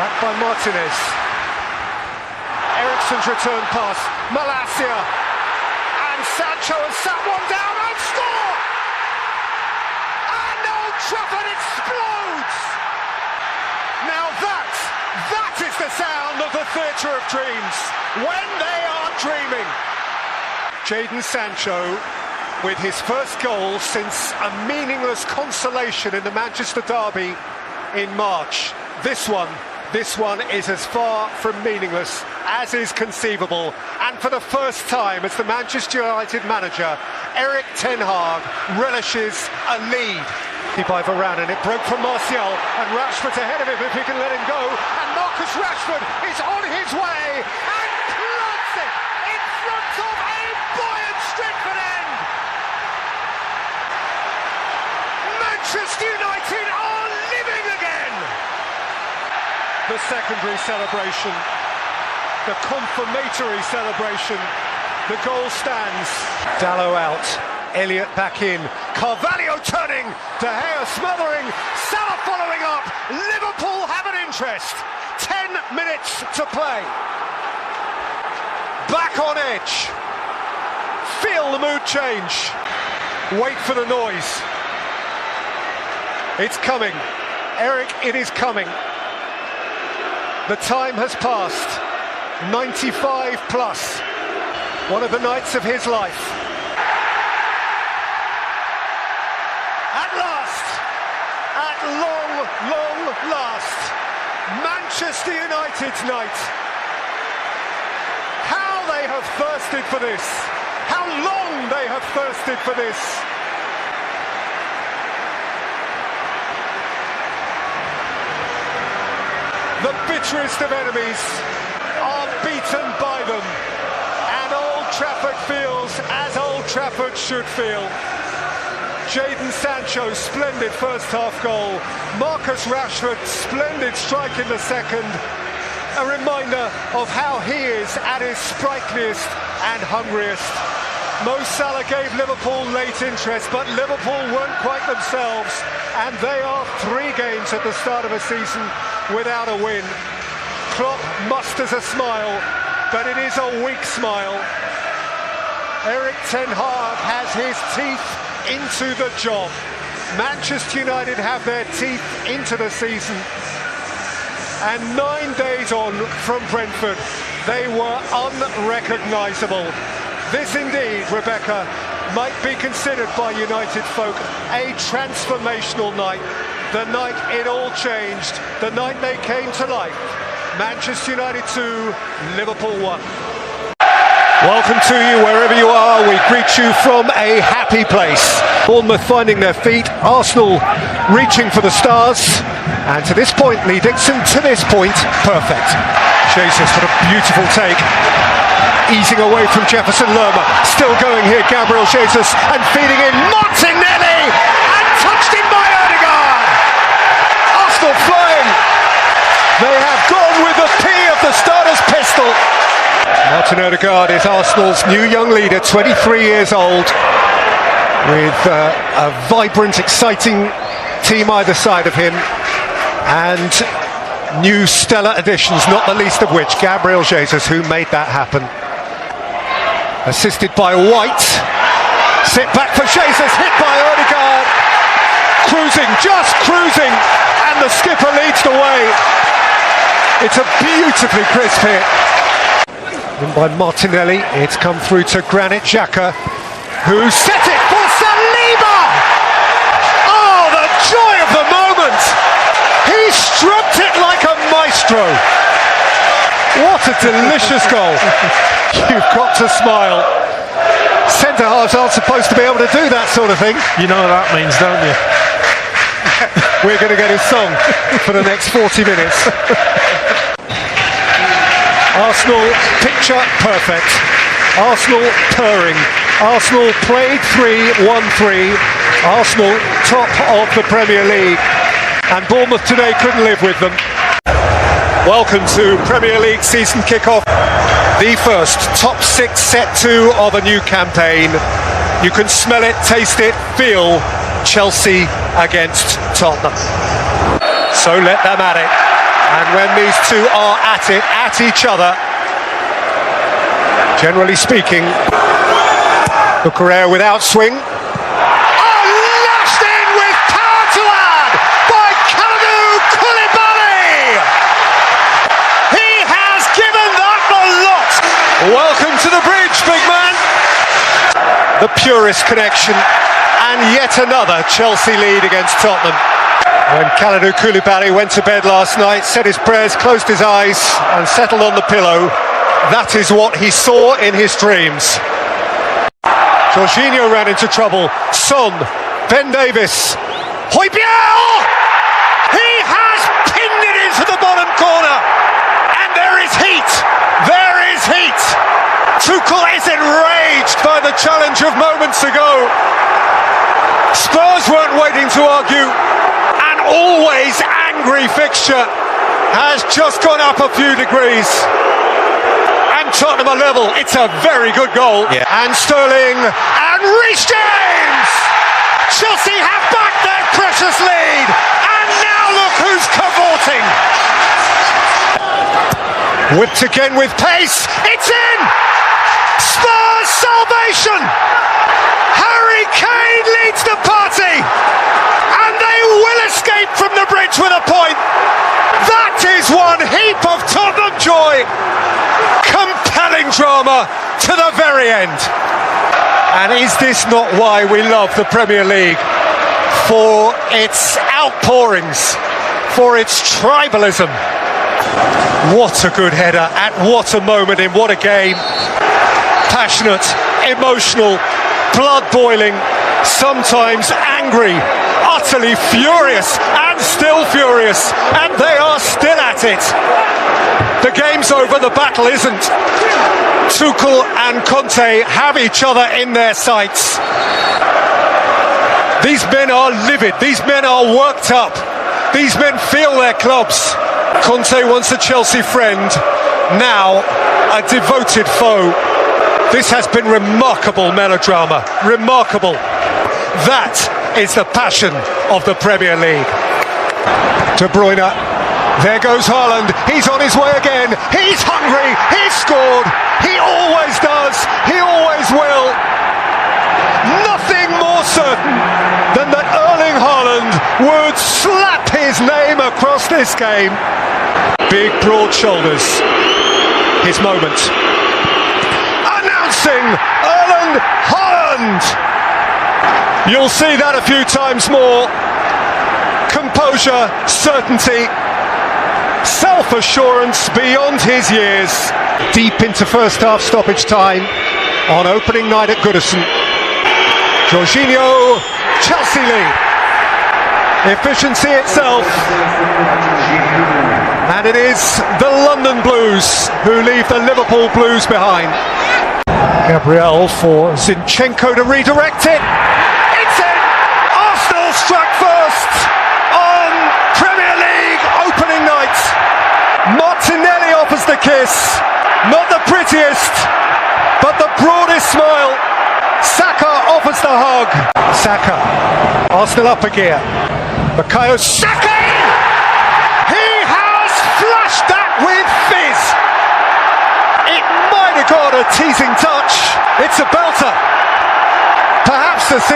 Back by Martinez. Eriksen's return pass. Malacia. And Sancho has sat one down and score! And Old Trafford explodes! Now that is the sound of the theatre of dreams. When they are dreaming. Jadon Sancho with his first goal since a meaningless consolation in the Manchester derby in March. This one is as far from meaningless as is conceivable. And for the first time as the Manchester United manager, Erik ten Hag relishes a lead. By Varane, and it broke from Martial, and Rashford's ahead of him if he can let him go. And Marcus Rashford is on his way and plants it in front of a buoyant Stretford end. Manchester United are living again. The secondary celebration, the confirmatory celebration, the goal stands. Dalot out, Elliott back in, Carvalho turning, De Gea smothering, Salah following up. Liverpool have an interest. 10 minutes to play. Back on edge. Feel the mood change. Wait for the noise. It's coming. Eric, it is coming. The time has passed. 95 plus. One of the nights of his life. At last, at long last, Manchester United's night. How they have thirsted for this. How long they have thirsted for this. The bitterest of enemies are beaten by them. And Old Trafford feels as Old Trafford should feel. Jadon Sancho, splendid first half goal. Marcus Rashford, splendid strike in the second. A reminder of how he is at his sprightliest and hungriest. Mo Salah gave Liverpool late interest, but Liverpool weren't quite themselves. And they are 3 games at the start of a season without a win. Klopp musters a smile, but it is a weak smile. Erik ten Hag has his teeth into the job. Manchester United have their teeth into the season. And 9 days on from Brentford, they were unrecognisable. This indeed, Rebecca, might be considered by United folk a transformational night. The night it all changed, the night they came to life. Manchester United 2, Liverpool 1. Welcome to you wherever you are. We greet you from a happy place. Bournemouth finding their feet, Arsenal reaching for the stars, and to this point, Lee Dixon, to this point, perfect. Jesus, what a beautiful take. Easing away from Jefferson Lerma, still going here, Gabriel Jesus, and feeding in Martinelli, and touched in by Odegaard. Arsenal flying. They have gone with the P of the starter's pistol. Martin Odegaard is Arsenal's new young leader, 23 years old, with a vibrant, exciting team either side of him, and new stellar additions, not the least of which Gabriel Jesus, who made that happen. Assisted by White, sit back for Jesus, hit by Odegaard, cruising, just cruising, and the skipper leads the way. It's a beautifully crisp hit. In by Martinelli, it's come through to Granit Xhaka, who set it for Saliba! Oh, the joy of the moment! He stroked it like a maestro. What a delicious goal. You've got to smile. Centre-halves aren't supposed to be able to do that sort of thing. You know what that means, don't you? We're going to get his song for the next 40 minutes. Arsenal picture perfect. Arsenal purring. Arsenal played 3-1-3. Arsenal top of the Premier League. And Bournemouth today couldn't live with them. Welcome to Premier League season kickoff. The first top 6 set 2 of a new campaign. You can smell it, taste it, feel Chelsea against Tottenham. So let them at it. And when these two are at it, at each other, generally speaking, Bukarer without swing. Oh, lashed in with power to add by Kalidou Koulibaly! He has given that the lot! Welcome to the bridge, big man! The purest connection, and yet another Chelsea lead against Tottenham. When Kalidou Koulibaly went to bed last night, said his prayers, closed his eyes and settled on the pillow, that is what he saw in his dreams. Jorginho ran into trouble. Son, Ben Davis, Højbjerg! He has pinned it into the bottom corner, and there is heat. There is heat. Tuchel is enraged by the challenge of moments ago. Spurs weren't waiting to argue. An always angry fixture has just gone up a few degrees. Tottenham are level. It's a very good goal. Yeah. And Sterling and Reece James! Chelsea have back their precious lead. And now look who's cavorting. Whipped again with pace. It's in! Spurs salvation! Harry Kane leads the party. And they will escape from the bridge with a point. That is one heap of Tottenham joy. Compelling drama to the very end. And is this not why we love the Premier League? For its outpourings, for its tribalism. What a good header, at what a moment, in what a game. Passionate, emotional, blood boiling, sometimes angry, utterly furious, and still furious, and they are still at it. The game's over, the battle isn't. Tuchel and Conte have each other in their sights. These men are livid, these men are worked up, these men feel their clubs. Conte once a Chelsea friend, now a devoted foe. This has been remarkable melodrama, remarkable. That is the passion of the Premier League. De Bruyne. There goes Haaland, he's on his way again, he's hungry, he's scored, he always does, he always will. Nothing more certain than that Erling Haaland would slap his name across this game. Big broad shoulders, his moment. Announcing Erling Haaland! You'll see that a few times more. Composure, certainty, self-assurance beyond his years. Deep into first half stoppage time on opening night at Goodison. Jorginho, Chelsea lead. Efficiency itself. And it is the London Blues who leave the Liverpool Blues behind. Gabriel for Zinchenko to redirect it. It's in! Arsenal struck first on Premier League opening night. Martinelli offers the kiss. Not the prettiest, but the broadest smile. Saka offers the hug. Saka, Arsenal up a gear. Bukayo Saka! He has flashed that with fizz. It might have got a teasing touch. It's a belter. Perhaps assist.